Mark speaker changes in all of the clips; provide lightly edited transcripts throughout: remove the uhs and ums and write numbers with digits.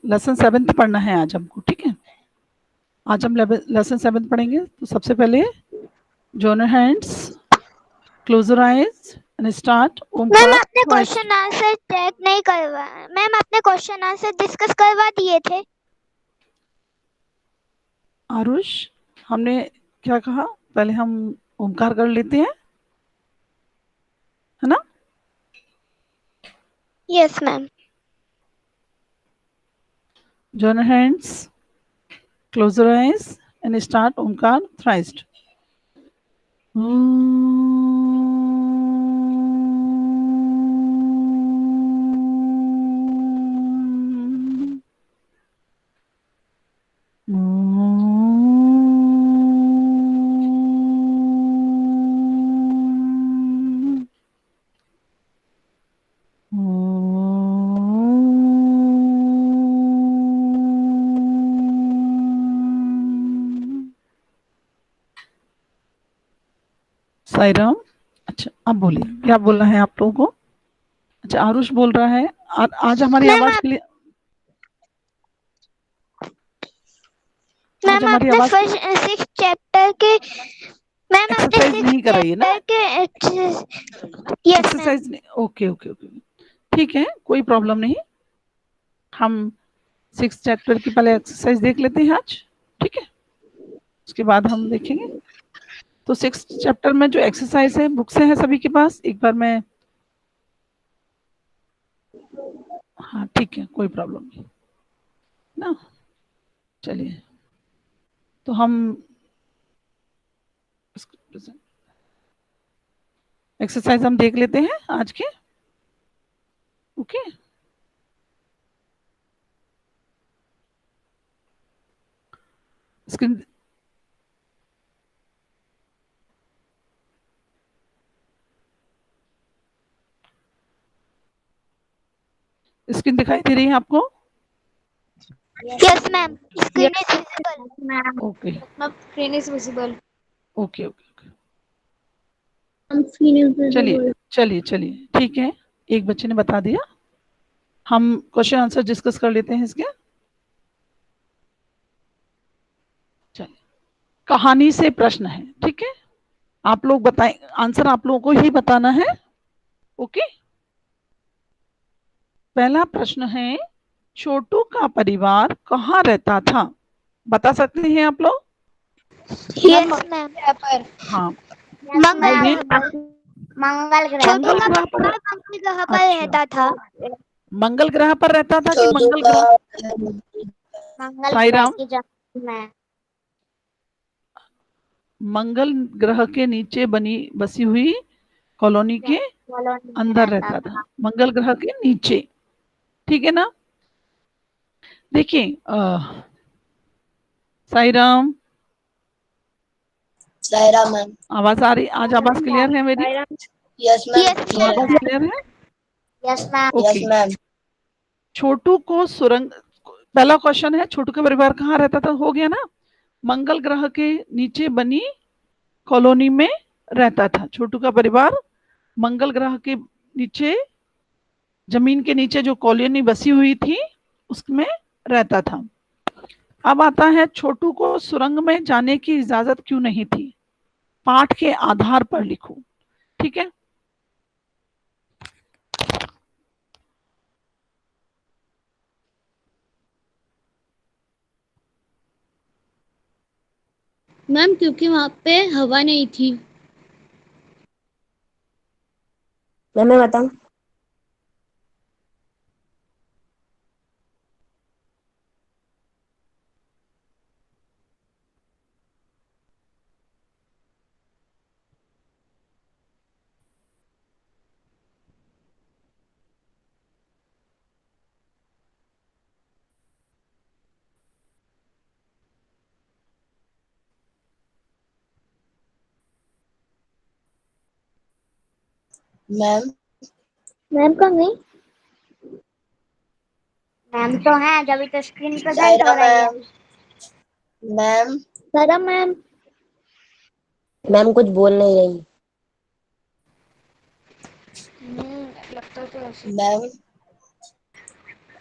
Speaker 1: Lesson 7 पढ़ना है आज हमको, ठीक है। आज हम लेसन 7 पढ़ेंगे। तो सबसे पहले join your hands, close your eyes and start
Speaker 2: ma'am
Speaker 1: Omkar
Speaker 2: आपने
Speaker 1: twice।
Speaker 2: क्वेश्चन आंसर चेक नहीं करवा, मैम आपने क्वेश्चन आंसर डिस्कस करवा दिए थे।
Speaker 1: आरुष, हमने क्या कहा, पहले हम ओमकार कर लेते हैं, है ना।
Speaker 2: Yes ma'am.
Speaker 1: join your hands, close your eyes and start Omkar thrice। Sai Ram. अच्छा, अब बोलिए क्या बोलना है आप लोगों को। अच्छा, आरुष बोल रहा है। आज हमारी
Speaker 2: मैम
Speaker 1: आवाज
Speaker 2: आप
Speaker 1: क्लियर, आज
Speaker 2: मैम
Speaker 1: हमारी
Speaker 2: आपने
Speaker 1: आवाज
Speaker 2: फर्स्ट 6 चैप्टर के मैम आपने
Speaker 1: एक्सरसाइज
Speaker 2: 6
Speaker 1: नहीं कर रही है ना,
Speaker 2: चैप्टर के यस मैम।
Speaker 1: एक्सरसाइज नहीं। ओके ओके ओके, ठीक है, कोई प्रॉब्लम नहीं। हम 6 चैप्टर की पहले एक्सरसाइज देख लेते हैं आज, ठीक है, उसके बाद हम देखेंगे। तो 6 चैप्टर में जो एक्सरसाइज है बुक से है सभी के पास, एक बार मैं, हाँ ठीक है, कोई प्रॉब्लम नहीं ना। चलिए, तो हम एक्सरसाइज हम देख लेते हैं आज के। ओके, स्क्रीन स्क्रीन दिखाई दे रही है आपको।
Speaker 2: Yes ma'am, screen is visible.
Speaker 1: Okay
Speaker 2: screen is visible.
Speaker 1: Okay okay, चलिए चलिए चलिए, ठीक है, एक बच्चे ने बता दिया। हम क्वेश्चन आंसर डिस्कस कर लेते हैं इसके। चलिए, कहानी से प्रश्न है, ठीक है, आप लोग बताएं, आंसर आप लोगों को ही बताना है। ओके, पहला प्रश्न है, छोटू का परिवार कहाँ रहता था, बता सकते हैं आप लोग।
Speaker 2: Yes ma'am.
Speaker 1: हाँ
Speaker 2: मंगल
Speaker 1: बोलिए।
Speaker 2: ग्रह पर।
Speaker 3: मंगल ग्रह
Speaker 2: छोटू
Speaker 1: मंगल
Speaker 2: का
Speaker 1: ग्रह पर,
Speaker 2: परिवार मंगल ग्रह पर
Speaker 1: अच्छा,
Speaker 2: रहता था।
Speaker 1: मंगल ग्रह पर रहता था कि मंगल ग्रह।
Speaker 3: मंगल
Speaker 1: साई
Speaker 3: ग्रह
Speaker 1: राम,
Speaker 3: की जमीन में।
Speaker 1: मंगल ग्रह के नीचे बसी हुई कॉलोनी के
Speaker 3: कॉलोनी में
Speaker 1: अंदर
Speaker 3: रहता
Speaker 1: रहता
Speaker 3: था।
Speaker 1: था, मंगल ग्रह के नीचे, ठीक है ना। देखिए, साई राम,
Speaker 4: सायरा मैम।
Speaker 1: आवाज आ रही, आज आवाज क्लियर है मेरी,
Speaker 4: यस मैम।
Speaker 1: आवाज क्लियर है।
Speaker 3: Yes ma'am.
Speaker 4: Yes
Speaker 1: okay,
Speaker 4: ma'am.
Speaker 1: Chhotu को सुरंग, पहला क्वेश्चन है छोटू का परिवार कहाँ रहता था, हो गया ना। मंगल ग्रह के नीचे बनी कॉलोनी में रहता था छोटू का परिवार, मंगल ग्रह के नीचे, जमीन के नीचे जो कॉलोनी बसी हुई थी उसमें रहता था। अब आता है, छोटू को सुरंग में जाने की इजाजत क्यों नहीं थी, पाठ के आधार पर लिखो, ठीक है।
Speaker 5: मैम क्योंकि वहाँ पे हवा नहीं थी।
Speaker 4: मैं बताऊं। मैम।
Speaker 2: मैम कहाँ गई?
Speaker 3: मैम तो है, जब तो स्क्रीन प्रेजेंट
Speaker 4: सायरा
Speaker 3: हो रही है।
Speaker 4: मैम। मैम।
Speaker 2: सारा मैम।
Speaker 4: मैम कुछ बोल नहीं रही।
Speaker 2: लगता तो ऐसे।
Speaker 4: मैम।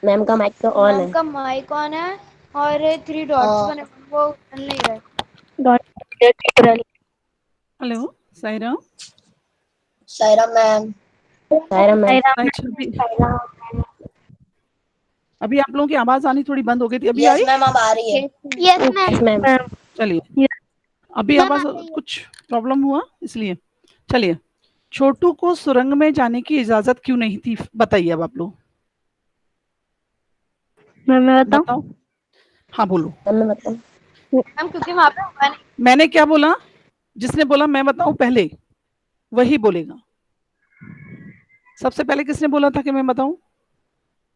Speaker 4: मैम का माइक तो ऑन
Speaker 5: मैम
Speaker 4: है।
Speaker 5: का माइक ऑन है और 3 डॉट्स बने, वो बन नहीं रहे।
Speaker 1: Hello Saira.
Speaker 4: Saira ma'am. Saira ma'am.
Speaker 1: अच्छा अभी आप लोगों की आवाज आनी थोड़ी बंद हो गई थी, अभी
Speaker 4: यस
Speaker 1: आई?
Speaker 4: मैम अब आ रही है।
Speaker 2: Yes
Speaker 4: yes
Speaker 2: ma'am.
Speaker 4: मैम।
Speaker 1: चलिए, अभी
Speaker 2: मैम
Speaker 1: आवाज
Speaker 2: आ रही है।
Speaker 1: कुछ प्रॉब्लम हुआ इसलिए। चलिए, छोटू को सुरंग में जाने की इजाजत क्यों नहीं थी, बताइए अब आप लोग।
Speaker 5: मैं
Speaker 1: बताओ, हाँ बोलो।
Speaker 4: मैं बताऊं?
Speaker 5: मैम क्योंकि वहाँ पे हवा नहीं।
Speaker 1: मैंने क्या बोला? जिसने बोला मैं बताऊं पहले, वही बोलेगा। सबसे पहले किसने बोला था कि मैं बताऊं?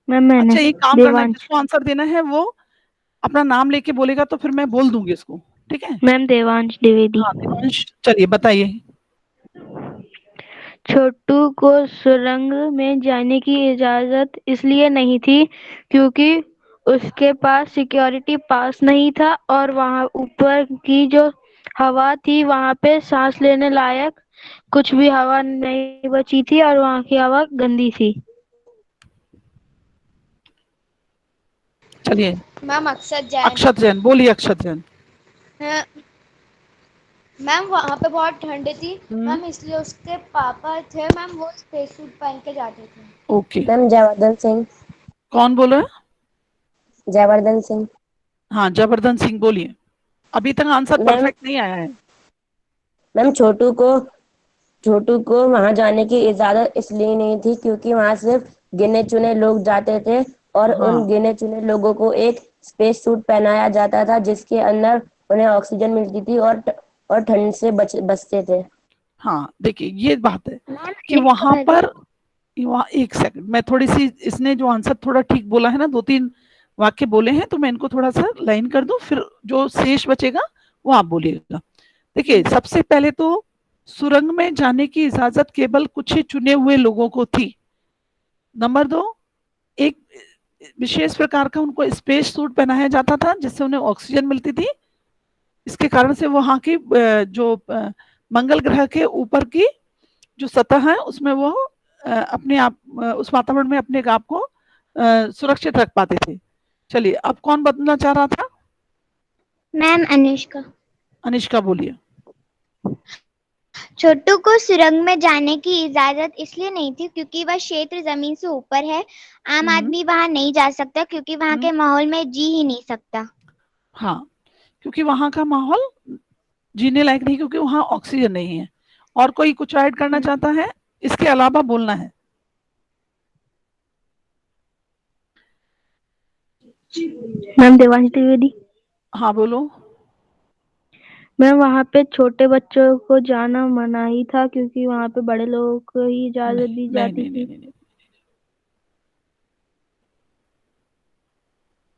Speaker 5: मैम मैंने
Speaker 1: अच्छा, एक काम करना है,
Speaker 5: देवांश।
Speaker 1: जिसको आंसर देना है वो अपना नाम लेके बोलेगा, तो फिर मैं बोल दूंगी इसको, ठीक है?
Speaker 5: मैम देवांश द्विवेदी।
Speaker 1: हाँ देवांश, चलिए बताइए।
Speaker 5: छोटू को सुरंग में जाने की इजाजत इसलिए नहीं थी क्योंकि उसके पास सिक्योरिटी पास नहीं था और वहां ऊपर की जो हवा थी वहां पे सांस लेने लायक कुछ भी हवा नहीं बची थी और वहां की हवा गंदी थी।
Speaker 1: चलिए,
Speaker 5: मैम अक्षत जैन।
Speaker 1: अक्षत जैन बोलिए। अक्षत जैन।
Speaker 5: मैम वहाँ पे बहुत ठंड थी
Speaker 1: हम्म,
Speaker 5: मैम, इसलिए उसके पापा थे मैम, वो स्पेस सूट पहन के जाते थे।
Speaker 1: ओके।
Speaker 4: मैम जयवर्धन सिंह।
Speaker 1: कौन बोल रहा है?
Speaker 4: जयवर्धन सिंह।
Speaker 1: हाँ जबरदन सिंह बोलिए। अभी तक आंसर
Speaker 4: मैम
Speaker 1: परफेक्ट नहीं आया है।
Speaker 4: मैम छोटू को वहां जाने की इजाजत इसलिए नहीं थी क्योंकि वहां सिर्फ गिने चुने लोग जाते थे और उन
Speaker 1: हाँ
Speaker 4: गिने चुने लोगों को एक स्पेस सूट पहनाया जाता था जिसके अंदर उन्हें ऑक्सीजन मिलती थी और ठंड से बचते थे।
Speaker 1: हाँ, देखिए ये बात है
Speaker 2: मैम
Speaker 1: कि वहां पर, वहाँ एक सेकंड, मैं थोड़ी सी, इसने जो आंसर थोड़ा ठीक बोला है ना, 2-3 वाक्य बोले हैं, तो मैं इनको थोड़ा सा लाइन कर दूं, फिर जो शेष बचेगा वो आप बोलिएगा। देखिए, सबसे पहले तो सुरंग में जाने की इजाजत केवल कुछ ही चुने हुए लोगों को थी। नंबर 2, एक विशेष प्रकार का उनको स्पेस सूट पहनाया जाता था जिससे उन्हें ऑक्सीजन मिलती थी। इसके कारण से वहां की जो मंगल ग्रह के ऊपर की जो सतह है उसमें वो अपने आप उस वातावरण में अपने आप को सुरक्षित रख पाते थे। चलिए, अब कौन बदलना चाह रहा था?
Speaker 2: मैम अनुष्का।
Speaker 1: अनिष्का बोलिए।
Speaker 2: छोटू को सुरंग में जाने की इजाजत इसलिए नहीं थी क्योंकि वह क्षेत्र जमीन से ऊपर है। आम
Speaker 1: हम्म,
Speaker 2: आदमी वहां नहीं जा सकता क्योंकि वहां के माहौल में जी ही नहीं सकता।
Speaker 1: हाँ, क्योंकि वहां का माहौल जीने लायक नहीं, क्योंकि वहां ऑक्सीजन नहीं है। और कोई कुछ ऐड करना चाहता है? इसके अलावा बोलना है।
Speaker 5: मैम देवांश द्विवेदी।
Speaker 1: हाँ बोलो।
Speaker 5: मैम वहाँ पे छोटे बच्चों को जाना मनाही था क्योंकि वहाँ पे बड़े लोगों को ही इजाजत दी
Speaker 1: नहीं
Speaker 5: जाती
Speaker 1: नहीं नहीं
Speaker 5: थी।
Speaker 1: नहीं, नहीं।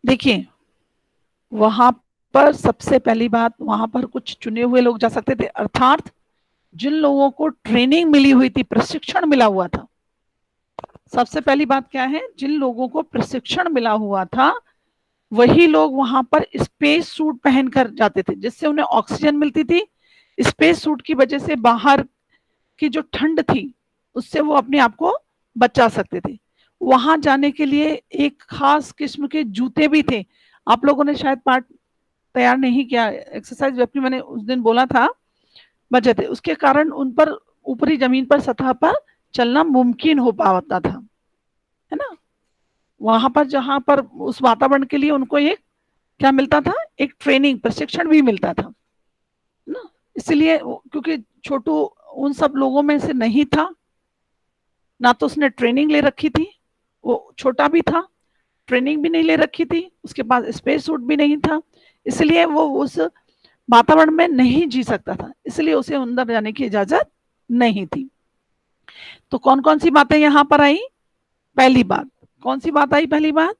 Speaker 1: देखिए, वहां पर सबसे पहली बात, वहां पर कुछ चुने हुए लोग जा सकते थे, अर्थात जिन लोगों को ट्रेनिंग मिली हुई थी, प्रशिक्षण मिला हुआ था। सबसे पहली बात क्या है? जिन लोगों को प्रशिक्षण मिला हुआ था वही लोग वहां पर स्पेस सूट पहनकर जाते थे जिससे उन्हें ऑक्सीजन मिलती थी। स्पेस सूट की वजह से बाहर की जो ठंड थी उससे वो अपने आप को बचा सकते थे। वहां जाने के लिए एक खास किस्म के जूते भी थे। आप लोगों ने शायद पार्ट तैयार नहीं किया, एक्सरसाइज, जबकि मैंने उस दिन बोला था, बचे थे। उसके कारण उन पर ऊपरी जमीन पर, सतह पर चलना मुमकिन हो पाता था, है ना? वहां पर जहां पर उस वातावरण के लिए उनको एक क्या मिलता था? एक ट्रेनिंग, प्रशिक्षण भी मिलता था ना। इसलिए क्योंकि छोटू उन सब लोगों में से नहीं था, ना तो उसने ट्रेनिंग ले रखी थी, वो छोटा भी था, ट्रेनिंग भी नहीं ले रखी थी, उसके पास स्पेस सूट भी नहीं था, इसलिए वो उस वातावरण में नहीं जी सकता था, इसलिए उसे अंदर जाने की इजाजत नहीं थी। तो कौन कौन सी बातें यहां पर आई? पहली बात, कौन सी बात आई? पहली बात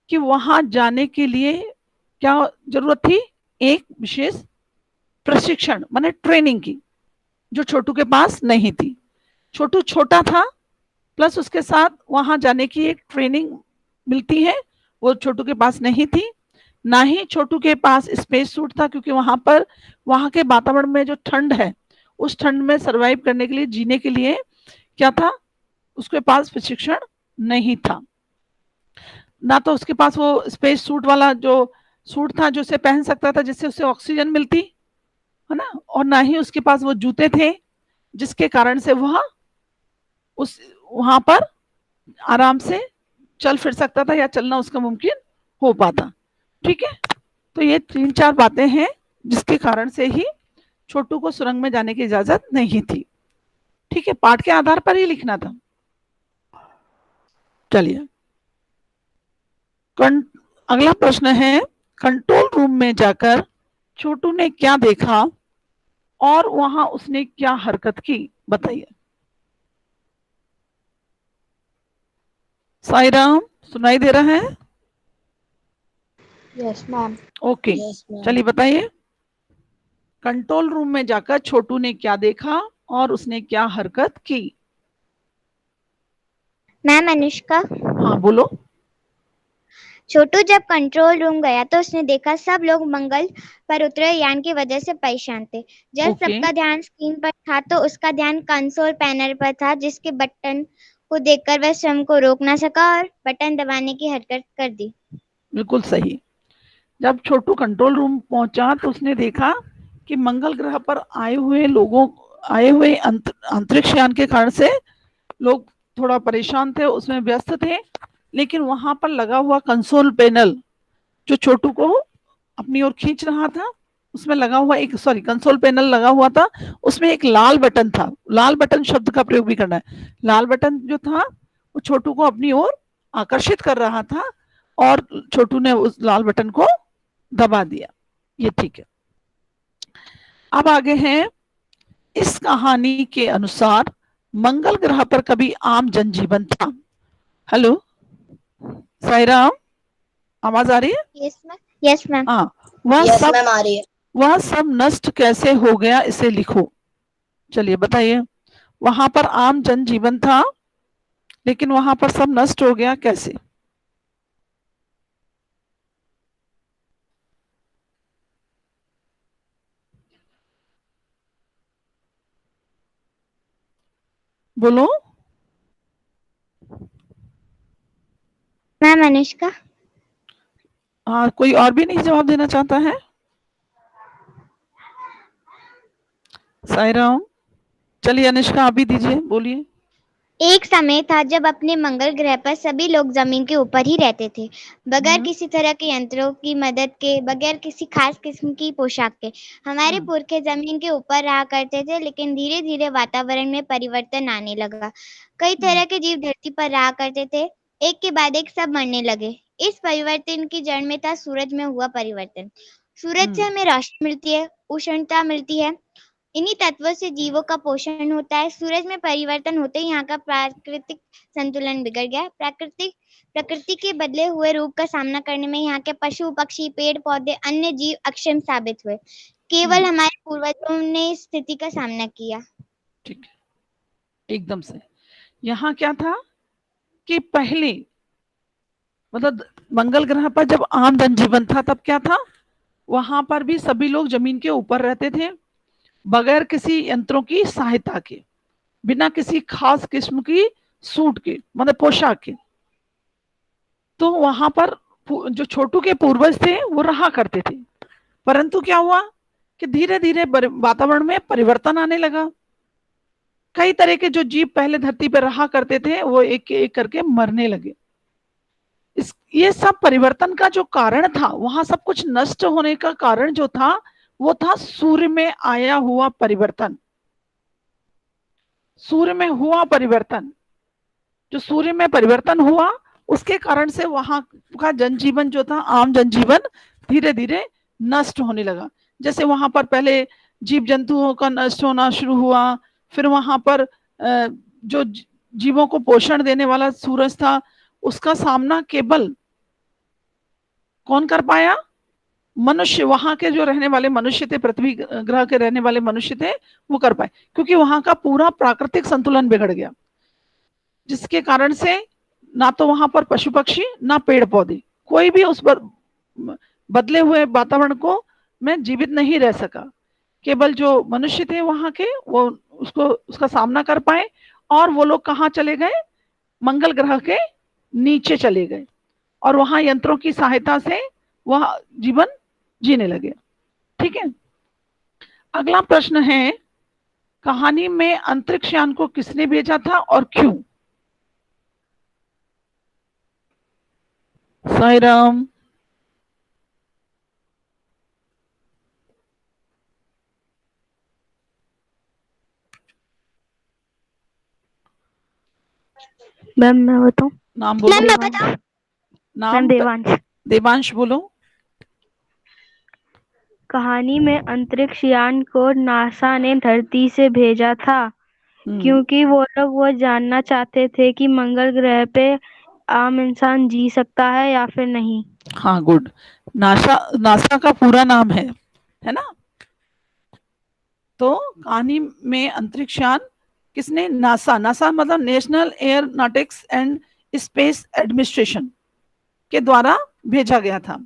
Speaker 1: कि वहां जाने के लिए क्या जरूरत थी? एक विशेष प्रशिक्षण, माने ट्रेनिंग की, जो छोटू के पास नहीं थी। छोटू छोटा था, प्लस उसके साथ वहां जाने की एक ट्रेनिंग मिलती है, वो छोटू के पास नहीं थी। ना ही छोटू के पास स्पेस सूट था, क्योंकि वहां पर, वहां के वातावरण में जो ठंड है, उस ठंड में सरवाइव करने के लिए, जीने के लिए क्या था? उसके पास प्रशिक्षण नहीं था। ना तो उसके पास वो स्पेस सूट वाला जो सूट था जो उसे पहन सकता था जिससे उसे ऑक्सीजन मिलती है ना, और ना ही उसके पास वो जूते थे जिसके कारण से वह उस वहां पर आराम से चल फिर सकता था या चलना उसका मुमकिन हो पाता। ठीक है, तो ये 3-4 बातें हैं जिसके कारण से ही छोटू को सुरंग में जाने की इजाजत नहीं थी। ठीक है, पाठ के आधार पर ही लिखना था। चलिए, अगला प्रश्न है, कंट्रोल रूम में जाकर छोटू ने क्या देखा और वहां उसने क्या हरकत की, बताइए। साई राम, सुनाई दे रहा है?
Speaker 3: Yes ma'am.
Speaker 1: ओके, चलिए बताइए, कंट्रोल रूम में जाकर छोटू ने क्या देखा और उसने क्या हरकत की।
Speaker 2: मैम अनुष्का,
Speaker 1: हाँ बोलो।
Speaker 2: छोटू जब कंट्रोल रूम गया तो उसने देखा सब लोग मंगल पर उतरे यान की वजह से परेशान थे। जब
Speaker 1: ओके।
Speaker 2: सबका ध्यान स्क्रीन पर था तो उसका ध्यान कंसोल पैनल पर था, जिसके बटन को देखकर वह स्वयं को रोक ना सका और बटन दबाने की हरकत कर दी।
Speaker 1: बिल्कुल सही। जब छोटू कंट्रोल रूम पहुंचा तो उसने देखा कि मंगल ग्रह पर आए हुए अंतरिक्ष यान के कारण से लोग थोड़ा परेशान थे, उसमें व्यस्त थे, लेकिन वहां पर लगा हुआ कंसोल पैनल जो छोटू को अपनी ओर खींच रहा था, उसमें लगा हुआ एक कंसोल पैनल लगा हुआ था, उसमें एक लाल बटन था। लाल बटन शब्द का प्रयोग भी करना है। लाल बटन जो था वो छोटू को अपनी ओर आकर्षित कर रहा था और छोटू ने उस लाल बटन को दबा दिया। ये ठीक है। अब आगे हैं, इस कहानी के अनुसार मंगल ग्रह पर कभी आम जनजीवन था। हेलो साईराम, आवाज आ रही है?
Speaker 2: Yes ma'am.
Speaker 1: हाँ, वह सब नष्ट कैसे हो गया, इसे लिखो। चलिए बताइए, वहां पर आम जनजीवन था लेकिन वहां पर सब नष्ट हो गया, कैसे? बोलो।
Speaker 2: मैम अनुष्का।
Speaker 1: हाँ, कोई और भी नहीं जवाब देना चाहता है? साईराम, चलिए अनुष्का आप भी दीजिए, बोलिए।
Speaker 2: एक समय था जब अपने मंगल ग्रह पर सभी लोग जमीन के ऊपर ही रहते थे, बगैर किसी तरह के यंत्रों की मदद के, बगैर किसी खास किस्म की पोशाक के। हमारे पुरखे जमीन के ऊपर रहा करते थे, लेकिन धीरे धीरे वातावरण में परिवर्तन आने लगा। कई तरह के जीव धरती पर रहा करते थे, एक के बाद एक सब मरने लगे। इस परिवर्तन की जड़ में था सूरज में हुआ परिवर्तन। सूरज से हमें रोशनी मिलती है, उष्णता मिलती है, इन्हीं तत्वों से जीवों का पोषण होता है। सूरज में परिवर्तन होते ही यहाँ का प्राकृतिक संतुलन बिगड़ गया। प्रकृति के बदले हुए रूप का सामना करने में यहाँ के पशु पक्षी पेड़ पौधे अन्य जीव अक्षम साबित हुए। केवल हमारे पूर्वजों ने इस स्थिति का सामना किया।
Speaker 1: ठीक है, एकदम से। यहाँ क्या था कि पहले मतलब मंगल ग्रह पर जब आम जनजीवन था तब क्या था, वहां पर भी सभी लोग जमीन के ऊपर रहते थे बगैर किसी यंत्रों की सहायता के, बिना किसी खास किस्म की सूट के मतलब पोशाक के। तो वहां पर जो छोटू के पूर्वज थे वो रहा करते थे, परंतु क्या हुआ कि धीरे धीरे वातावरण में परिवर्तन आने लगा। कई तरह के जो जीव पहले धरती पर रहा करते थे वो एक एक करके मरने लगे। ये सब परिवर्तन का जो कारण था, वहां सब कुछ नष्ट होने का कारण जो था वो था सूर्य में आया हुआ परिवर्तन। सूर्य में हुआ परिवर्तन, जो सूर्य में परिवर्तन हुआ उसके कारण से वहां का जनजीवन जो था, आम जनजीवन, धीरे धीरे नष्ट होने लगा। जैसे वहां पर पहले जीव जंतुओं का नष्ट होना शुरू हुआ, फिर वहां पर जो जीवों को पोषण देने वाला सूरज था उसका सामना केवल कौन कर पाया? मनुष्य, वहां के जो रहने वाले मनुष्य थे, पृथ्वी ग्रह के रहने वाले मनुष्य थे, वो कर पाए, क्योंकि वहां का पूरा प्राकृतिक संतुलन बिगड़ गया, जिसके कारण से ना तो वहां पर पशु पक्षी ना पेड़ पौधे, कोई भी उस पर बदले हुए वातावरण को में जीवित नहीं रह सका। केवल जो मनुष्य थे वहां के वो उसका सामना कर पाए, और वो लोग कहाँ चले गए? मंगल ग्रह के नीचे चले गए। और वहां यंत्रों की सहायता से वह जीवन जीने लगे। ठीक है, अगला प्रश्न है, कहानी में अंतरिक्ष यान को किसने भेजा था और क्यों? साई राम।
Speaker 5: मैम मैं बताऊं?
Speaker 1: नाम बोलो।
Speaker 2: मैम मैं बताऊं?
Speaker 1: नाम
Speaker 5: मैम देवांश।
Speaker 1: देवांश बोलो।
Speaker 5: कहानी में अंतरिक्ष यान को नासा ने धरती से भेजा था क्योंकि वो लोग वो जानना चाहते थे कि मंगल ग्रह पे आम इंसान जी सकता है या फिर नहीं।
Speaker 1: हाँ, गुड। नासा का पूरा नाम है ना? तो कहानी में अंतरिक्ष यान किसने? नासा मतलब national aeronautics and space administration के द्वारा भेजा गया था।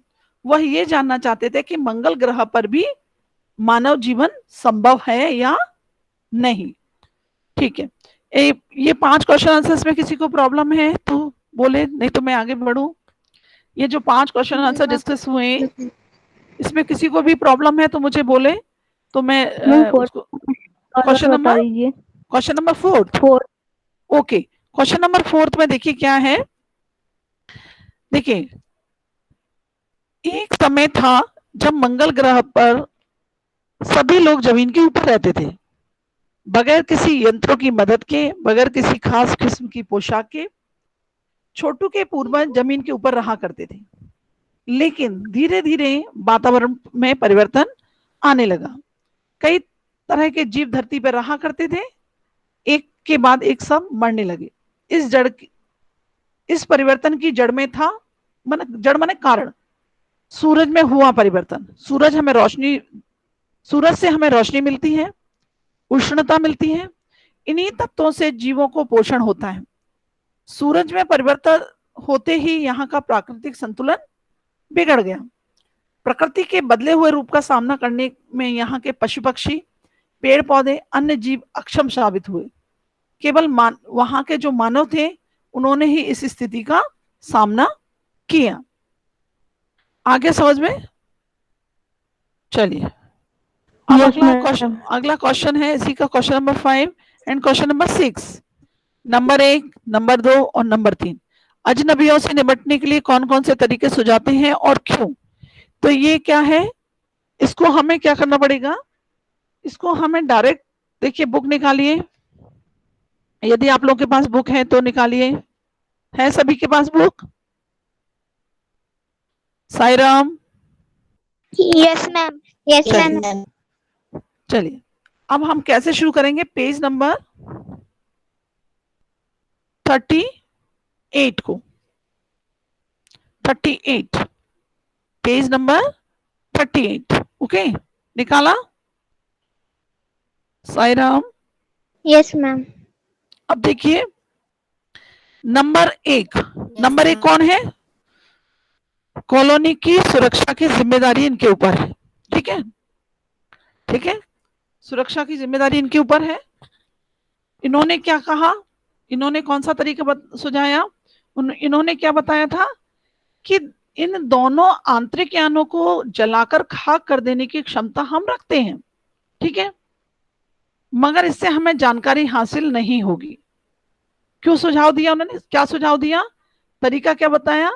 Speaker 1: वह ये जानना चाहते थे कि मंगल ग्रह पर भी मानव जीवन संभव है या नहीं। ठीक है, ये 5 क्वेश्चन आंसर्स में किसी को प्रॉब्लम है तो बोले, नहीं तो मैं आगे बढ़ूं। ये जो 5 क्वेश्चन आंसर डिस्कस हुए, इसमें किसी को भी प्रॉब्लम है तो मुझे बोले, तो मैं उसको question number 4। Okay, question number 4 में देखिए क्या है। देखिए, एक समय था जब मंगल ग्रह पर सभी लोग जमीन के ऊपर रहते थे, बगैर किसी यंत्रों की मदद के, बगैर किसी खास किस्म की पोशाक के। छोटू के पूर्वज जमीन के ऊपर रहा करते थे, लेकिन धीरे धीरे वातावरण में परिवर्तन आने लगा। कई तरह के जीव धरती पर रहा करते थे, एक के बाद एक सब मरने लगे। इस परिवर्तन की जड़ में था, जड़ माने कारण, सूरज में हुआ परिवर्तन। सूरज से हमें रोशनी मिलती है, उष्णता मिलती है, इन्हीं तत्वों से जीवों को पोषण होता है। सूरज में परिवर्तन होते ही यहाँ का प्राकृतिक संतुलन बिगड़ गया। प्रकृति के बदले हुए रूप का सामना करने में यहाँ के पशु पक्षी, पेड़ पौधे, अन्य जीव अक्षम साबित हुए। केवल वहां के जो मानव थे, उन्होंने ही इस स्थिति का सामना किया। आगे समझ में? चलिए, अब अगला क्वेश्चन है इसी का, question number 5 and question number 6। Number 1, number 2 और नंबर 3, अजनबियों से निपटने के लिए कौन कौन से तरीके सुझाते हैं और क्यों? तो ये क्या है, इसको हमें क्या करना पड़ेगा, इसको हमें डायरेक्ट, देखिए बुक निकालिए, यदि आप लोगों के पास बुक है तो निकालिए। है सभी के पास book? Sai Ram.
Speaker 2: Yes ma'am. Yes ma'am.
Speaker 1: चलिए, अब हम कैसे शुरू करेंगे, पेज नंबर 38 को, 38, पेज नंबर 38। ओके, निकाला? साई राम।
Speaker 2: Yes ma'am.
Speaker 1: अब देखिए नंबर 1, नंबर 1 कौन है? कॉलोनी की सुरक्षा की जिम्मेदारी इनके ऊपर है। ठीक है, ठीक है, सुरक्षा की जिम्मेदारी इनके ऊपर है। इन्होंने क्या कहा, इन्होंने कौन सा तरीका सुझाया? इन्होंने क्या बताया था कि इन दोनों आंतरिक यानों को जलाकर खाक कर देने की क्षमता हम रखते हैं। ठीक है, मगर इससे हमें जानकारी हासिल नहीं होगी। क्यों सुझाव दिया उन्होंने? क्या सुझाव दिया, तरीका क्या बताया?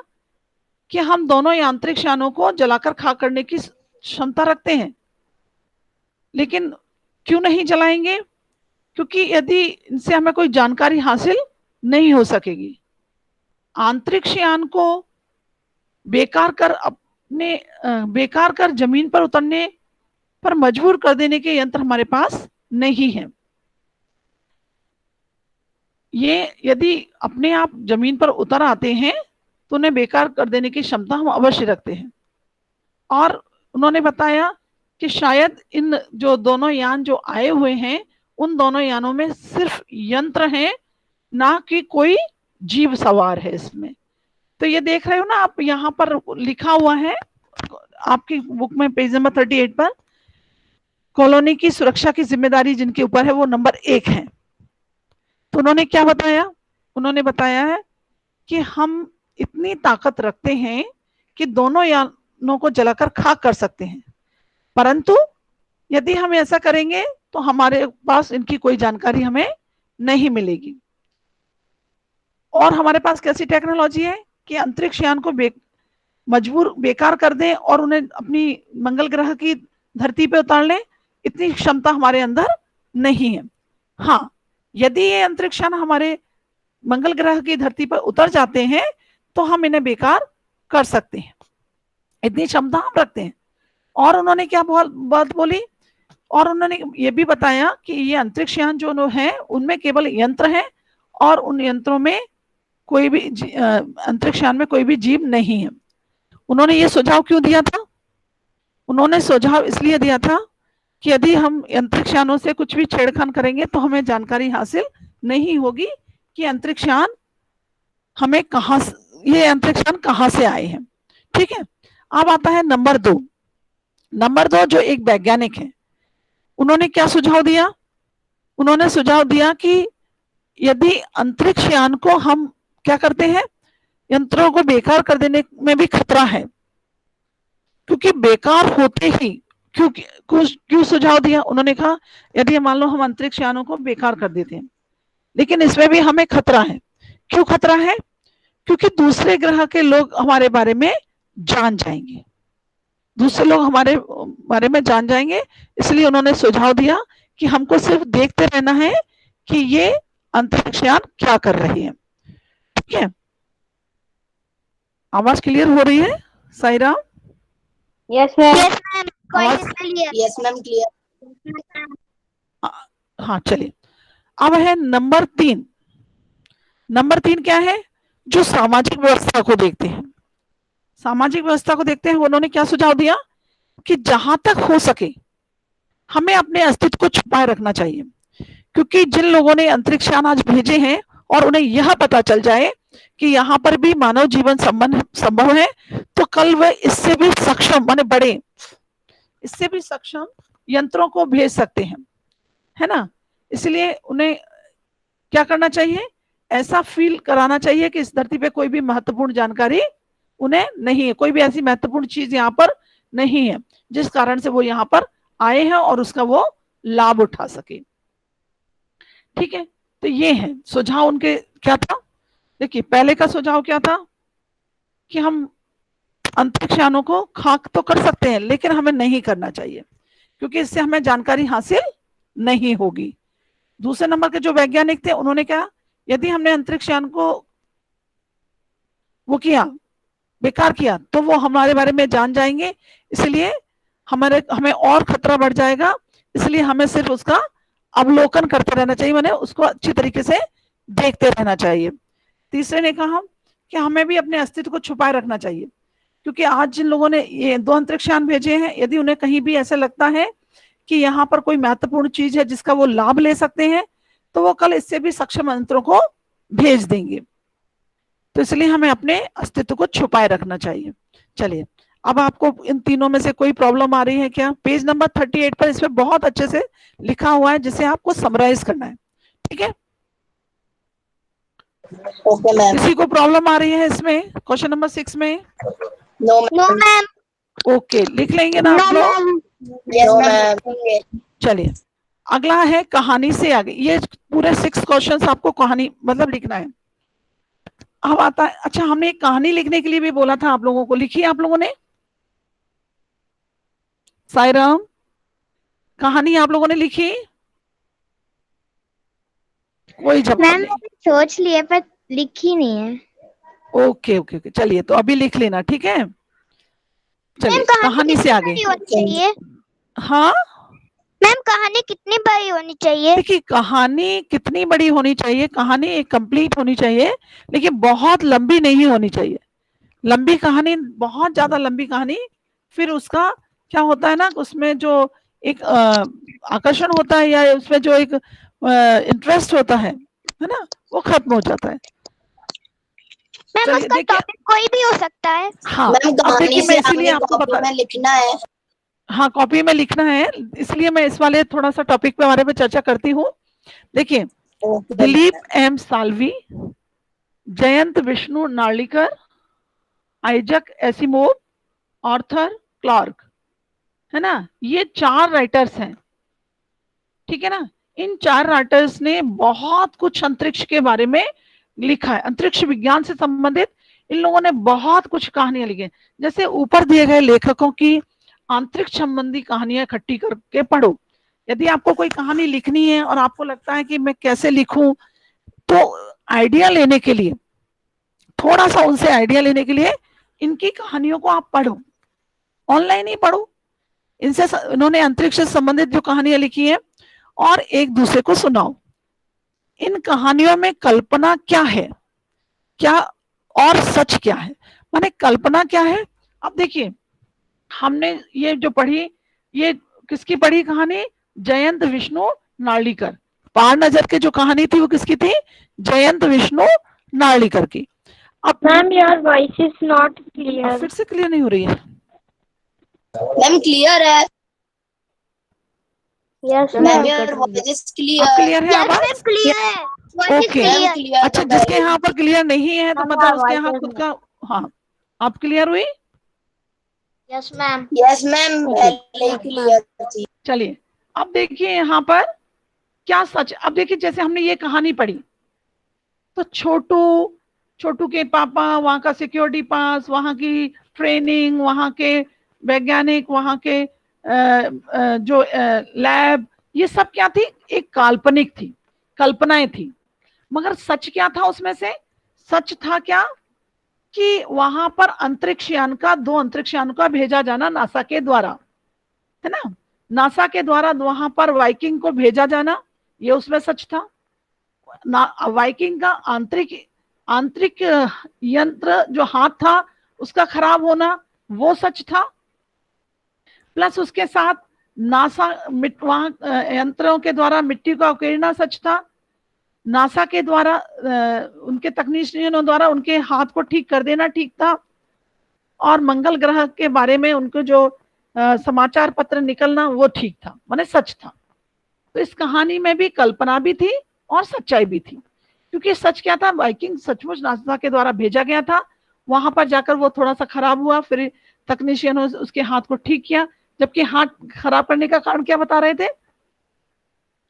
Speaker 1: कि हम दोनों यांत्रिक यानों को जलाकर खाक करने की क्षमता रखते हैं, लेकिन क्यों नहीं जलाएंगे? क्योंकि यदि इनसे हमें कोई जानकारी हासिल नहीं हो सकेगी। अंतरिक्ष यान को बेकार कर जमीन पर उतरने पर मजबूर कर देने के यंत्र हमारे पास नहीं है। ये यदि अपने आप जमीन पर उतर आते हैं तो उन्हें बेकार कर देने की क्षमता हम अवश्य रखते हैं। और उन्होंने बताया कि शायद इन जो दोनों यान जो आए हुए हैं, उन दोनों यानों में सिर्फ यंत्र हैं, ना कि कोई जीव सवार है इसमें। तो ये देख रहे हो ना आप, यहाँ पर लिखा हुआ है आपकी बुक में पेज नंबर 38 पर, कॉलोनी की सुरक्षा की जिम्मेदारी जिनके ऊपर है वो नंबर 1 है। तो उन्होंने क्या बताया? उन्होंने बताया है कि हम इतनी ताकत रखते हैं कि दोनों यानों को जलाकर खाक कर सकते हैं, परंतु यदि हम ऐसा करेंगे तो हमारे पास इनकी कोई जानकारी हमें नहीं मिलेगी। और हमारे पास कैसी टेक्नोलॉजी है कि अंतरिक्ष यान को बेकार कर दें और उन्हें अपनी मंगल ग्रह की धरती पे उतार लें, इतनी क्षमता हमारे अंदर नहीं है। हाँ, यदि ये अंतरिक्ष यान हमारे मंगल ग्रह की धरती पर उतर जाते हैं तो हम इन्हें बेकार कर सकते हैं, इतनी क्षमता हम रखते हैं। और उन्होंने क्या बात बोली, और उन्होंने ये भी बताया कि ये अंतरिक्ष यान जो है उनमें केवल यंत्र है और उन यंत्रों में कोई भी अंतरिक्ष यान में कोई भी जीव नहीं है। उन्होंने ये सुझाव क्यों दिया था? उन्होंने सुझाव इसलिए दिया था कि यदि हम अंतरिक्ष यानों से कुछ भी छेड़खान करेंगे तो हमें जानकारी हासिल नहीं होगी कि अंतरिक्ष यान हमें ये अंतरिक्ष यान कहाँ से आए हैं। ठीक है, अब आता है नंबर 2। नंबर 2 जो एक वैज्ञानिक है, उन्होंने क्या सुझाव दिया? उन्होंने सुझाव दिया कि यदि अंतरिक्ष यान को हम क्या करते हैं, यंत्रों को बेकार कर देने में भी खतरा है, क्योंकि बेकार होते ही क्यों सुझाव दिया? उन्होंने कहा यदि मान लो हम अंतरिक्ष यानों को बेकार कर देते हैं, लेकिन इसमें भी हमें खतरा है। क्यों खतरा है? क्योंकि दूसरे ग्रह के लोग हमारे बारे में जान जाएंगे, दूसरे लोग हमारे बारे में जान जाएंगे। इसलिए उन्होंने सुझाव दिया कि हमको सिर्फ देखते रहना है कि ये अंतरिक्ष यान क्या कर रही है। ठीक है, आवाज क्लियर हो रही है Sairam?
Speaker 5: Yes ma'am.
Speaker 4: Yes ma'am, clear.
Speaker 1: हाँ चलिए, अब है नंबर 3। नंबर 3 क्या है? जो सामाजिक व्यवस्था को देखते हैं, सामाजिक व्यवस्था को देखते हैं। उन्होंने क्या सुझाव दिया कि जहां तक हो सके हमें अपने अस्तित्व को छुपाए रखना चाहिए, क्योंकि जिन लोगों ने अंतरिक्ष यान आज भेजे हैं और उन्हें यह पता चल जाए कि यहाँ पर भी मानव जीवन संभव है, तो कल वे इससे भी सक्षम माने बड़े, इससे भी सक्षम यंत्रों को भेज सकते हैं, है ना। इसलिए उन्हें क्या करना चाहिए? ऐसा फील कराना चाहिए कि इस धरती पे कोई भी महत्वपूर्ण जानकारी उन्हें नहीं है, कोई भी ऐसी महत्वपूर्ण चीज यहाँ पर नहीं है जिस कारण से वो यहाँ पर आए हैं और उसका वो लाभ उठा सके। ठीक है, तो ये है सुझाव उनके। क्या था? देखिए, पहले का सुझाव क्या था कि हम अंतरिक्ष यानों को खाक तो कर सकते हैं, लेकिन हमें नहीं करना चाहिए, क्योंकि इससे हमें जानकारी हासिल नहीं होगी। दूसरे नंबर के जो वैज्ञानिक थे, उन्होंने कहा यदि हमने अंतरिक्ष यान को वो किया, बेकार किया, तो वो हमारे बारे में जान जाएंगे, इसलिए हमें और खतरा बढ़ जाएगा। इसलिए हमें सिर्फ उसका अवलोकन करते रहना चाहिए, माने उसको अच्छी तरीके से देखते रहना चाहिए। तीसरे ने कहा कि हमें भी अपने अस्तित्व को छुपाए रखना चाहिए, क्योंकि आज जिन लोगों ने ये 2 अंतरिक्ष यान भेजे हैं, यदि उन्हें कहीं भी ऐसा लगता है कि यहाँ पर कोई महत्वपूर्ण चीज है जिसका वो लाभ ले सकते हैं, तो वो कल इससे भी सक्षम यंत्रों को भेज देंगे। तो इसलिए हमें अपने अस्तित्व को छुपाए रखना चाहिए। चलिए, अब आपको इन तीनों में से कोई प्रॉब्लम आ रही है क्या? पेज नंबर 38 पर इसमें बहुत अच्छे से लिखा हुआ है, जिसे आपको समराइज करना है। ठीक है,
Speaker 4: ओके मैम।
Speaker 1: किसी को प्रॉब्लम आ रही है इसमें क्वेश्चन नंबर 6 में?
Speaker 4: No
Speaker 3: ma'am.
Speaker 1: ओके, लिख लेंगे ना आप लोग?
Speaker 4: Yes ma'am.
Speaker 1: चलिए, अगला है कहानी से आगे। ये पूरे 6 क्वेश्चंस आपको कहानी मतलब लिखना है। अब आता है, अच्छा हमने एक कहानी लिखने के लिए भी बोला था आप लोगों को, लिखी आप लोगों ने? साईराम, कहानी आप लोगों ने लिखी? कोई जवाब
Speaker 2: मैम
Speaker 1: नहीं?
Speaker 2: सोच लिए पर लिखी नहीं है।
Speaker 1: ओके ओके ओके, चलिए तो अभी लिख लेना। ठीक है, चलिए कहानी से आगे।
Speaker 2: चाहिए
Speaker 1: हाँ
Speaker 2: मैम, कहानी कितनी बड़ी होनी चाहिए?
Speaker 1: देखिए, कहानी कितनी बड़ी होनी चाहिए? कहानी एक कंप्लीट होनी चाहिए, लेकिन बहुत लंबी नहीं होनी चाहिए। लंबी कहानी, बहुत ज्यादा लंबी कहानी, फिर उसका क्या होता है ना, उसमें जो एक आकर्षण होता है या उसमें जो एक इंटरेस्ट होता है ना, वो खत्म हो जाता है।
Speaker 2: मैम उसका टॉपिक कोई भी हो सकता है।
Speaker 1: हाँ,
Speaker 4: मैम कहानी से
Speaker 1: इसलिए आपको
Speaker 4: कॉपी में लिखना है।
Speaker 1: हाँ, कॉपी में लिखना है, इसलिए मैं इस वाले थोड़ा सा टॉपिक पे हमारे पे चर्चा करती हूँ। देखिए, Dilip M Salvi, Jayant Vishnu Narlikar, Isaac Asimov, Arthur Clarke, है ना, ये 4 राइटर्स हैं, ठीक है ना। इन 4 राइटर्स ने बहुत कुछ अंतरिक्ष के बारे में लिखा है, अंतरिक्ष विज्ञान से संबंधित इन लोगों ने बहुत कुछ कहानियां लिखी हैं। जैसे ऊपर दिए गए लेखकों की अंतरिक्ष संबंधी कहानियां इकट्ठी करके पढ़ो। यदि आपको कोई कहानी लिखनी है और आपको लगता है कि मैं कैसे लिखूं, तो आइडिया लेने के लिए, थोड़ा सा उनसे आइडिया लेने के लिए इनकी कहानियों को आप पढ़ो, ऑनलाइन ही पढ़ो। इनसे इन्होंने अंतरिक्ष से संबंधित जो कहानियां लिखी है और एक दूसरे को सुनाओ। इन कहानियों में कल्पना क्या है, क्या और सच क्या है, माने कल्पना क्या है। अब देखिए, हमने ये जो पढ़ी, ये किसकी पढ़ी कहानी, जयंत विष्णु नार्लिकर। पार नजर की जो कहानी थी वो किसकी थी, जयंत विष्णु नार्लिकर की। अब
Speaker 5: ma'am your voice is not clear.
Speaker 1: फिर से क्लियर नहीं हो रही है
Speaker 6: मैम क्लियर है।
Speaker 5: Yes
Speaker 6: ma'am
Speaker 5: ma'am.
Speaker 6: Your voice is
Speaker 1: अब
Speaker 6: क्लियर।
Speaker 1: क्लियर है आवाज,
Speaker 2: क्लियर है,
Speaker 1: ओके।
Speaker 6: Ma'am clear.
Speaker 1: अच्छा, जिसके यहाँ पर क्लियर नहीं है तो मतलब उसके यहाँ खुद का, हाँ, आप क्लियर हुई।
Speaker 3: Yes ma'am.
Speaker 6: यस मैम पहले क्लियर थी।
Speaker 1: चलिए अब देखिए यहाँ पर क्या सच। अब देखिए, जैसे हमने ये कहानी पढ़ी तो छोटू के पापा, वहां का सिक्योरिटी पास, वहां की ट्रेनिंग, वहां के वैज्ञानिक, वहां के जो लैब, ये सब क्या थी, एक काल्पनिक थी, कल्पनाएं थी। मगर सच क्या था उसमें से, सच था क्या कि वहां पर अंतरिक्ष यान का, 2 अंतरिक्ष यानों का भेजा जाना नासा के द्वारा, है ना, नासा के द्वारा वहां पर वाइकिंग को भेजा जाना, ये उसमें सच था। वाइकिंग का आंतरिक यंत्र जो हाथ था उसका खराब होना, वो सच था। प्लस उसके साथ नासा वहां यंत्रों के द्वारा मिट्टी का उकेरना सच था। नासा के द्वारा उनके तकनीशियनों द्वारा उनके हाथ को ठीक कर देना ठीक था। और मंगल ग्रह के बारे में उनको जो समाचार पत्र निकलना वो ठीक था, माने सच था। तो इस कहानी में भी कल्पना भी थी और सच्चाई भी थी, क्योंकि सच क्या था, वाइकिंग सचमुच नासा के द्वारा भेजा गया था, वहां पर जाकर वो थोड़ा सा खराब हुआ, फिर तकनीशियनों ने उसके हाथ को ठीक किया। जबकि हाथ खराब करने का कारण क्या बता रहे थे,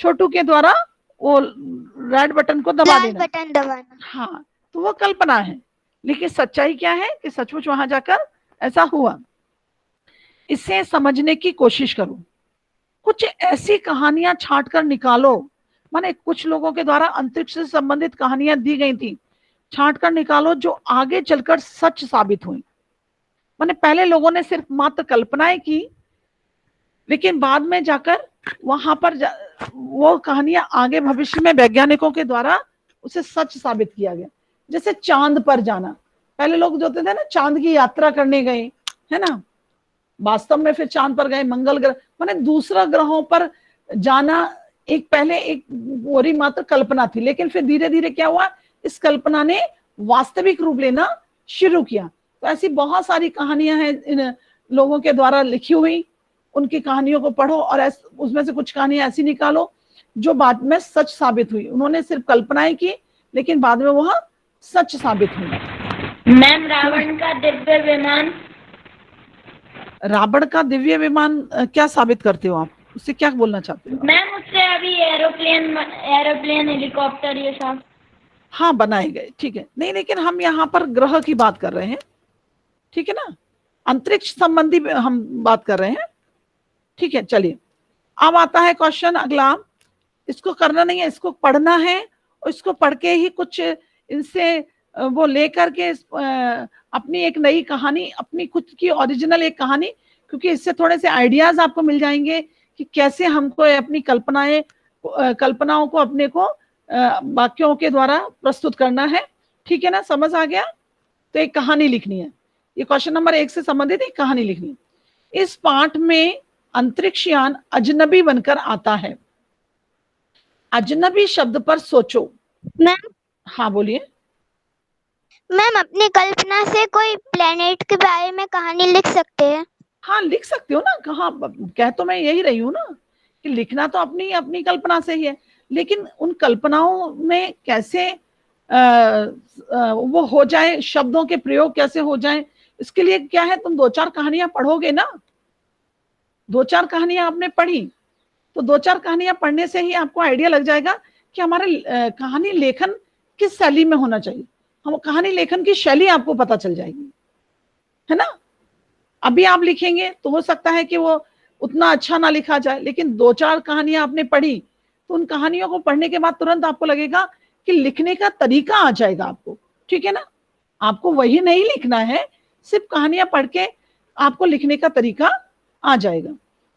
Speaker 1: छोटू के द्वारा वो रेड बटन को दबा देना,
Speaker 2: बटन दबाना।
Speaker 1: हाँ, तो वो कल्पना है। लेकिन सच्चाई क्या है कि सचमुच वहां जाकर ऐसा हुआ। इसे समझने की कोशिश करो, कुछ ऐसी कहानियां छांट कर निकालो। माने कुछ लोगों के द्वारा अंतरिक्ष से संबंधित कहानियां दी गई थी, छांट कर निकालो जो आगे चलकर सच साबित हुई। माने पहले लोगों ने सिर्फ मात्र कल्पनाएं की, लेकिन बाद में जाकर वहां पर वो कहानियां आगे भविष्य में वैज्ञानिकों के द्वारा उसे सच साबित किया गया। जैसे चांद पर जाना, पहले लोग जो होते थे ना चांद की यात्रा करने गए, है ना, वास्तव में फिर चांद पर गए, मंगल ग्रह, माने दूसरा ग्रहों पर जाना एक पहले एक वही मात्र कल्पना थी, लेकिन फिर धीरे धीरे क्या हुआ, इस कल्पना ने वास्तविक रूप लेना शुरू किया। तो ऐसी बहुत सारी कहानियां हैं इन लोगों के द्वारा लिखी हुई, उनकी कहानियों को पढ़ो और उसमें से कुछ कहानियां ऐसी निकालो जो बाद में सच साबित हुई। उन्होंने सिर्फ कल्पनाएं की, लेकिन बाद में वह सच साबित हुई।
Speaker 5: मैम रावण का दिव्य विमान।
Speaker 1: रावण का दिव्य विमान क्या साबित करते हो आप, उससे क्या बोलना चाहते हो?
Speaker 5: मैम उससे अभी एरोप्लेन हेलीकॉप्टर ये सब
Speaker 1: हाँ बनाए गए, ठीक है, नहीं, लेकिन हम यहाँ पर ग्रह की बात कर रहे हैं, ठीक है ना, अंतरिक्ष संबंधी हम बात कर रहे हैं, ठीक है। चलिए अब आता है क्वेश्चन अगला, इसको करना नहीं है, इसको पढ़ना है और इसको पढ़ के ही कुछ इनसे वो लेकर के अपनी एक नई कहानी, अपनी खुद की ओरिजिनल एक कहानी, क्योंकि इससे थोड़े से आइडियाज आपको मिल जाएंगे कि कैसे हमको अपनी कल्पनाओं को अपने को वाक्यों के द्वारा प्रस्तुत करना है, ठीक है ना, समझ आ गया। तो एक कहानी लिखनी है, ये क्वेश्चन नंबर 1 से संबंधित एक कहानी लिखनी है। इस पाठ में अंतरिक्ष यान अजनबी बनकर आता है। अजनबी शब्द पर सोचो।
Speaker 2: मैम,
Speaker 1: हाँ बोलिए।
Speaker 2: मैम अपनी कल्पना से कोई प्लेनेट के बारे में कहानी लिख सकते हैं?
Speaker 1: हाँ लिख सकते हो ना, कहाँ कह तो मैं यही रही हूँ ना कि लिखना तो अपनी अपनी कल्पना से ही है, लेकिन उन कल्पनाओं में कैसे वो हो जाए, शब्दों के प्रयोग कैसे हो जाए, इसके लिए क्या है, तुम 2-4 कहानियां पढ़ोगे ना, 2-4 कहानियां आपने पढ़ी तो 2-4 कहानियां पढ़ने से ही आपको आइडिया लग जाएगा कि हमारे कहानी लेखन किस शैली में होना चाहिए। हम कहानी लेखन की शैली आपको पता चल जाएगी, है ना। अभी आप लिखेंगे तो हो सकता है कि वो उतना अच्छा ना लिखा जाए, लेकिन 2-4 कहानियां आपने पढ़ी तो उन कहानियों को पढ़ने के बाद तुरंत आपको लगेगा कि लिखने का तरीका आ जाएगा आपको, ठीक है ना। आपको वही नहीं लिखना है, सिर्फ कहानियां पढ़ के आपको लिखने का तरीका आ जाएगा,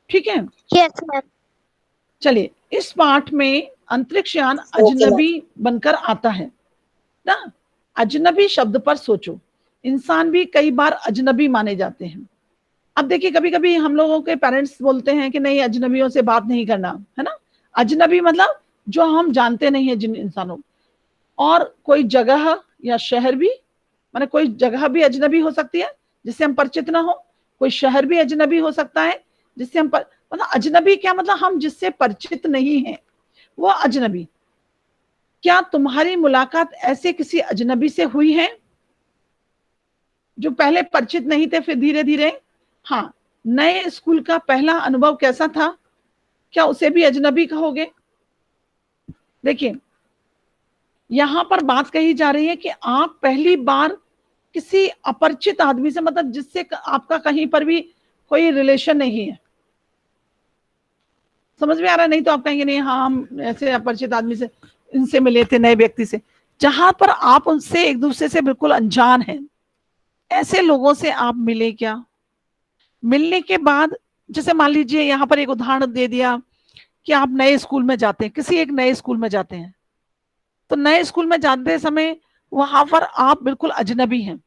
Speaker 1: ठीक है।
Speaker 2: Yes ma'am.
Speaker 1: चलिए, इस पाठ में अंतरिक्ष यान अजनबी बनकर आता है ना। अजनबी शब्द पर सोचो, इंसान भी कई बार अजनबी माने जाते हैं। अब देखिए, कभी कभी हम लोगों के पेरेंट्स बोलते हैं कि नहीं, अजनबियों से बात नहीं करना, है ना। अजनबी मतलब जो हम जानते नहीं है जिन इंसानों, और कोई जगह या शहर भी, माने कोई जगह भी अजनबी हो सकती है जिससे हम परिचित ना हो, कोई शहर भी अजनबी हो सकता है जिससे हम मतलब अजनबी क्या मतलब, हम जिससे परिचित नहीं है वो अजनबी। क्या तुम्हारी मुलाकात ऐसे किसी अजनबी से हुई है जो पहले परिचित नहीं थे, फिर धीरे धीरे। हाँ, नए स्कूल का पहला अनुभव कैसा था, क्या उसे भी अजनबी कहोगे। देखिए, यहां पर बात कही जा रही है कि आप पहली बार किसी अपरिचित आदमी से, मतलब जिससे आपका कहीं पर भी कोई रिलेशन नहीं है, समझ में आ रहा है। नहीं तो आप कहेंगे नहीं, हाँ हम ऐसे अपरिचित आदमी से, इनसे मिले थे, नए व्यक्ति से, जहां पर आप उनसे एक दूसरे से बिल्कुल अनजान हैं, ऐसे लोगों से आप मिले क्या। मिलने के बाद, जैसे मान लीजिए यहाँ पर एक उदाहरण दे दिया कि आप नए स्कूल में जाते हैं, किसी एक नए स्कूल में जाते हैं, तो नए स्कूल में जाते समय वहां पर आप बिल्कुल अजनबी हैं।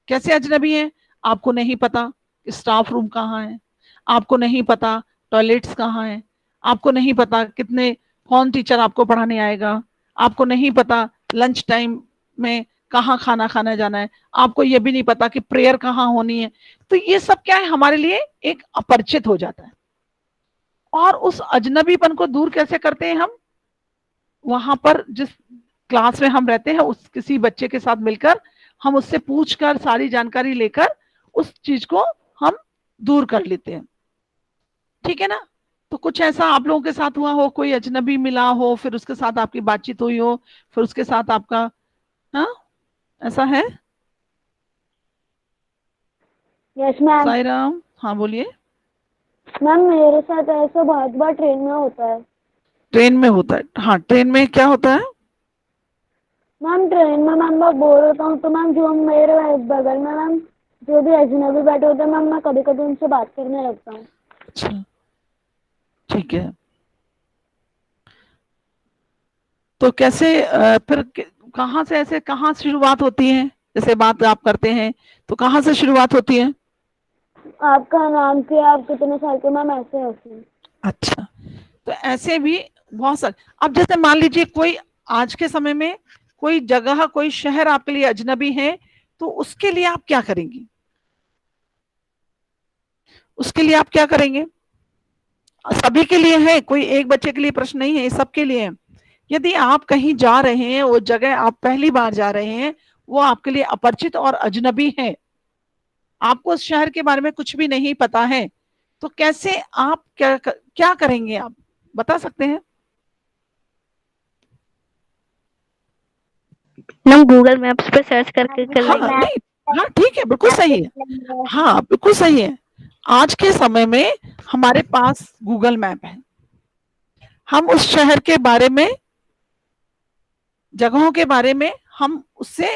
Speaker 1: कैसे अजनबी हैं, आपको नहीं पता स्टाफ रूम कहाँ है, आपको नहीं पता टॉयलेट्स कहाँ है, आपको नहीं पता कौन टीचर आपको पढ़ाने आएगा, आपको नहीं पता लंच टाइम में कहाँ खाना खाने जाना है, आपको ये भी नहीं पता कि प्रेयर कहाँ होनी है। तो ये सब क्या है, हमारे लिए एक अपरिचित हो जाता है। और उस अजनबीपन को दूर कैसे करते हैं हम, वहां पर जिस क्लास में हम रहते हैं उस किसी बच्चे के साथ मिलकर हम उससे पूछकर सारी जानकारी लेकर उस चीज को हम दूर कर लेते हैं, ठीक है ना। तो कुछ ऐसा आप लोगों के साथ हुआ हो, कोई अजनबी मिला हो, फिर उसके साथ आपकी बातचीत हुई हो, फिर उसके साथ आपका, हाँ ऐसा है।
Speaker 5: Yes ma'am.
Speaker 1: साईराम, हाँ बोलिए।
Speaker 5: मैम मेरे साथ ऐसा बहुत बार ट्रेन में होता है।
Speaker 1: ट्रेन में होता है, हाँ ट्रेन में क्या होता है।
Speaker 5: मैम ट्रेन में मैम मैं बोर होता हूँ तो मैम जो मेरे बगल में मैम जो भी अजनबी बैठे होते हैं मैम, मैं कभी कभी उनसे बात करने लगता हूँ।
Speaker 1: अच्छा, ठीक है। तो कैसे फिर कहाँ से, ऐसे कहाँ शुरुआत होती है, जैसे बात आप करते हैं तो कहाँ से शुरुआत होती है।
Speaker 5: आपका नाम क्या, आप कितने साल के, मैम ऐसे होती है।
Speaker 1: अच्छा, तो ऐसे भी बहुत सारे। अब जैसे मान लीजिए कोई आज के समय में कोई जगह, कोई शहर आपके लिए अजनबी है, तो उसके लिए आप क्या करेंगी, उसके लिए आप क्या करेंगे। सभी के लिए है, कोई एक बच्चे के लिए प्रश्न नहीं है, सबके लिए है। यदि आप कहीं जा रहे हैं, वो जगह आप पहली बार जा रहे हैं, वो आपके लिए अपरिचित और अजनबी है, आपको उस शहर के बारे में कुछ भी नहीं पता है, तो कैसे आप क्या करेंगे, आप बता सकते हैं।
Speaker 5: हम गूगल मैप्स पे सर्च करके कर
Speaker 1: हाँ
Speaker 5: लेंगे।
Speaker 1: नहीं, हाँ ठीक है, बिल्कुल सही है, हाँ बिल्कुल सही है। आज के समय में हमारे पास गूगल मैप है, हम उस शहर के बारे में, जगहों के बारे में हम उससे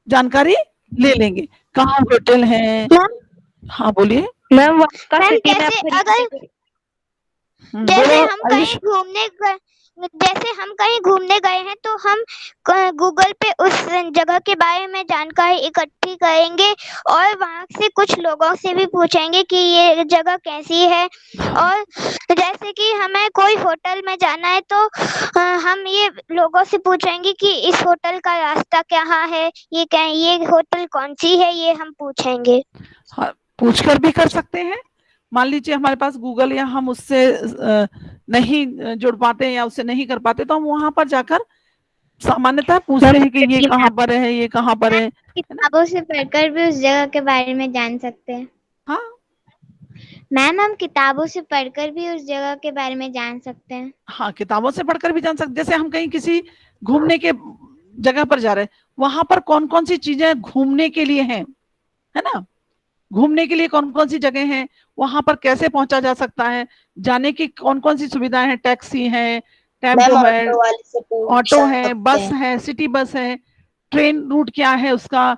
Speaker 1: जानकारी ले लेंगे, कहाँ होटल है। हाँ बोलिए
Speaker 5: मैम वहाँ का
Speaker 2: मैम
Speaker 5: सिटी
Speaker 2: जैसे
Speaker 5: मैप
Speaker 2: अगर
Speaker 1: बोलो
Speaker 2: जैसे हम कहीं
Speaker 1: आयुष।
Speaker 2: घूमने गए, जैसे हम कहीं घूमने गए हैं तो हम गूगल पे उस जगह के बारे में जानकारी इकट्ठी करेंगे और वहां से कुछ लोगों से भी पूछेंगे कि ये जगह कैसी है। और जैसे कि हमें कोई होटल में जाना है तो हम ये लोगों से पूछेंगे कि इस होटल का रास्ता कहाँ है, ये होटल कौन सी है, ये हम पूछेंगे।
Speaker 1: हाँ, पूछकर भी कर सकते हैं। मान लीजिए हमारे पास गूगल या हम उससे नहीं जुड़ पाते या उससे नहीं कर पाते, तो हम वहां पर जाकर सामान्यतः पूछते हैं कि ये कहाँ पर है, ये कहाँ पर है।
Speaker 2: किताबों से पढ़कर भी उस जगह के बारे में जान सकते हैं।
Speaker 1: हाँ
Speaker 2: मैम हम किताबों से पढ़कर भी उस जगह के बारे में जान सकते हैं।
Speaker 1: हाँ, किताबों से पढ़कर भी जान सकते। जैसे हम कहीं किसी घूमने के जगह पर जा रहे हैं, वहां पर कौन कौन सी चीजें घूमने के लिए हैं, है ना, घूमने के लिए कौन कौन सी जगह हैं, वहां पर कैसे पहुंचा जा सकता है, जाने की कौन कौन सी सुविधाएं हैं, टैक्सी है, टेम्पो
Speaker 6: मैम
Speaker 1: है,
Speaker 6: ऑटो वाले से पूछ
Speaker 1: ऑटो है,
Speaker 6: सकते
Speaker 1: बस
Speaker 6: हैं।
Speaker 1: है, सिटी बस है, ट्रेन रूट क्या है उसका,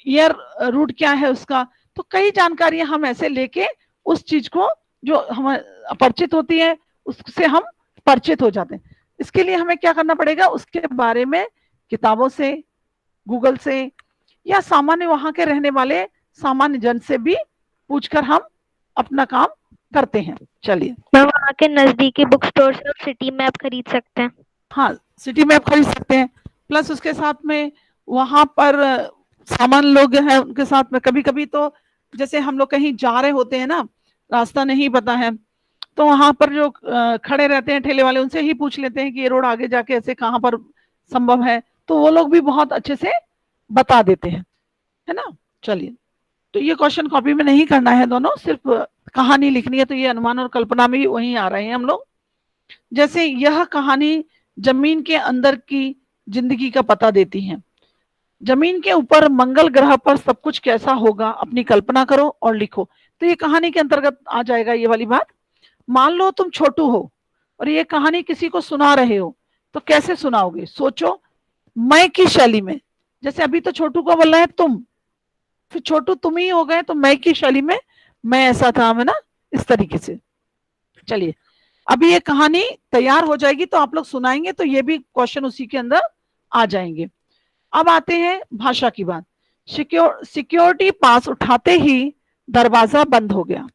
Speaker 1: एयर रूट क्या है उसका। तो कई जानकारियां हम ऐसे लेके उस चीज को जो हम अपरिचित होती है उससे हम परिचित हो जाते हैं। इसके लिए हमें क्या करना पड़ेगा, उसके बारे में किताबों से, गूगल से, या सामान्य वहां के रहने वाले सामान्य जन से भी पूछकर हम अपना काम करते हैं। चलिए,
Speaker 5: मैं वहाँ के नजदीकी बुक स्टोर से सिटी मैप खरीद सकते हैं।
Speaker 1: हाँ, सिटी मैप खरीद सकते हैं। प्लस उसके साथ में वहां पर सामान्य लोग हैं, उनके साथ में कभी कभी तो जैसे हम लोग कहीं जा रहे होते हैं ना, रास्ता नहीं पता है, तो वहां पर जो खड़े रहते हैं ठेले वाले, उनसे ही पूछ लेते हैं कि ये रोड आगे जाके ऐसे कहाँ पर संभव है, तो वो लोग भी बहुत अच्छे से बता देते हैं, है ना। चलिए, तो ये क्वेश्चन कॉपी में नहीं करना है, दोनों सिर्फ कहानी लिखनी है, तो ये अनुमान और कल्पना में ही वहीं आ रहे हैं हम लोग। जैसे यह कहानी जमीन के अंदर की जिंदगी का पता देती है। जमीन के ऊपर मंगल ग्रह पर सब कुछ कैसा होगा, अपनी कल्पना करो और लिखो। तो ये कहानी के अंतर्गत आ जाएगा ये वाली बात। मान लो तुम छोटू हो और ये कहानी किसी को सुना रहे हो, तो कैसे सुनाओगे, सोचो मैं की शैली में। जैसे अभी तो छोटू को बोलना है तुम, फिर छोटू तुम ही हो गए, तो मैं की शैली में मैं ऐसा था, है ना, इस तरीके से। चलिए, अभी ये कहानी तैयार हो जाएगी तो आप लोग सुनाएंगे, तो ये भी क्वेश्चन उसी के अंदर आ जाएंगे। अब आते हैं भाषा की बात। सिक्योरिटी पास उठाते ही दरवाजा बंद हो गया।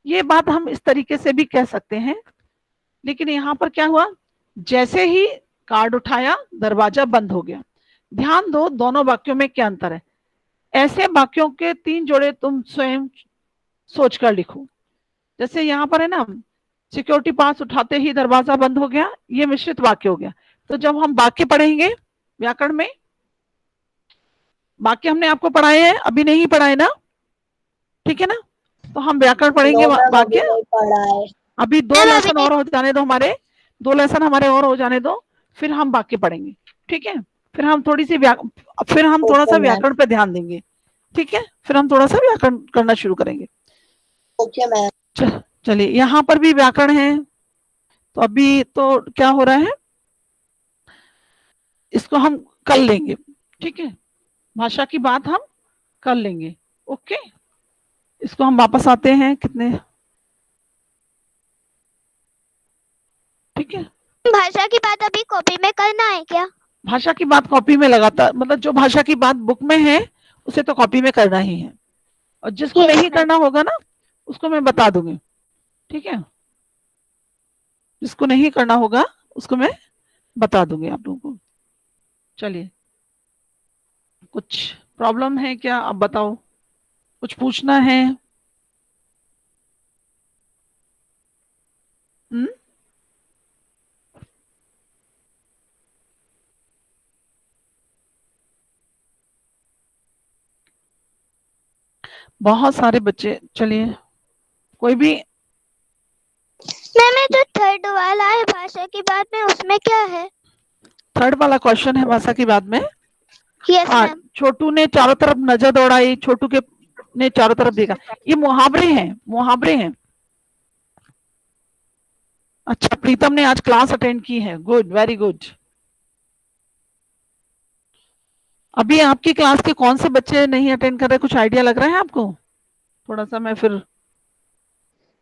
Speaker 1: ये बात हम इस तरीके से भी कह सकते हैं, लेकिन यहां पर क्या हुआ, जैसे ही कार्ड उठाया दरवाजा बंद हो गया। ध्यान दो, दोनों वाक्यों में क्या अंतर है। ऐसे वाक्यों के 3 जोड़े तुम स्वयं सोचकर लिखो। जैसे यहाँ पर है ना, सिक्योरिटी पास उठाते ही दरवाजा बंद हो गया, ये मिश्रित वाक्य हो गया। तो जब हम वाक्य पढ़ेंगे व्याकरण में, वाक्य हमने आपको पढ़ाए हैं, अभी नहीं पढ़ाए ना, ठीक है ना, तो हम व्याकरण पढ़ेंगे वाक्य। अभी 2 लेसन और हो जाने दो, हमारे 2 लेसन हमारे और हो जाने दो, फिर हम वाक्य पढ़ेंगे, ठीक है। फिर हम थोड़ी सी फिर हम थोड़ा सा व्याकरण पे ध्यान देंगे, ठीक है, फिर हम थोड़ा सा व्याकरण करना शुरू करेंगे।
Speaker 6: Okay ma'am.
Speaker 1: चलिए, यहाँ पर भी व्याकरण है, तो अभी तो क्या हो रहा है, इसको हम कर लेंगे, ठीक है, भाषा की बात हम कर लेंगे। ओके, इसको हम वापस आते हैं कितने, ठीक है।
Speaker 2: भाषा की बात अभी कॉपी में करना है क्या?
Speaker 1: भाषा की बात कॉपी में लगातार, मतलब जो भाषा की बात बुक में है उसे तो कॉपी में करना ही है, और जिसको नहीं करना होगा ना उसको मैं बता दूंगी, ठीक है, जिसको नहीं करना होगा उसको मैं बता दूंगी आप लोगों को। चलिए, कुछ प्रॉब्लम है क्या, आप बताओ, कुछ पूछना है? बहुत सारे बच्चे, चलिए, कोई भी।
Speaker 2: मैम जो थर्ड वाला है भाषा की बात में, उसमें क्या है?
Speaker 1: थर्ड वाला क्वेश्चन है भाषा की बात में।
Speaker 2: Yes ma'am.
Speaker 1: छोटू ने चारों तरफ नजर दौड़ाई, छोटू के ने चारों तरफ देखा। ये मुहावरे हैं, मुहावरे हैं। अच्छा, प्रीतम ने आज क्लास अटेंड की है, गुड, वेरी गुड। अभी आपकी क्लास के कौन से बच्चे नहीं अटेंड कर रहे, कुछ आइडिया लग रहा है आपको? थोड़ा सा मैं फिर।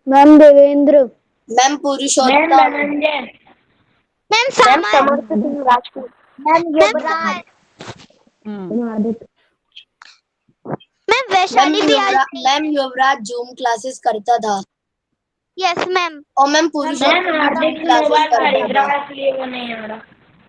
Speaker 3: मैम देवेंद्र,
Speaker 6: मैम पुरुषोत्तम,
Speaker 2: मैम समर्थ,
Speaker 3: राजपूत, मैम युवराज,
Speaker 2: मैम वैशाली भी आज।
Speaker 6: मैम युवराज जूम क्लासेस करता था।
Speaker 2: Yes ma'am.
Speaker 6: और मैम पुरुषोत्तम
Speaker 3: हार्दिक
Speaker 6: क्लासेस करता था।
Speaker 3: इसलिए वो नहीं आ रहा।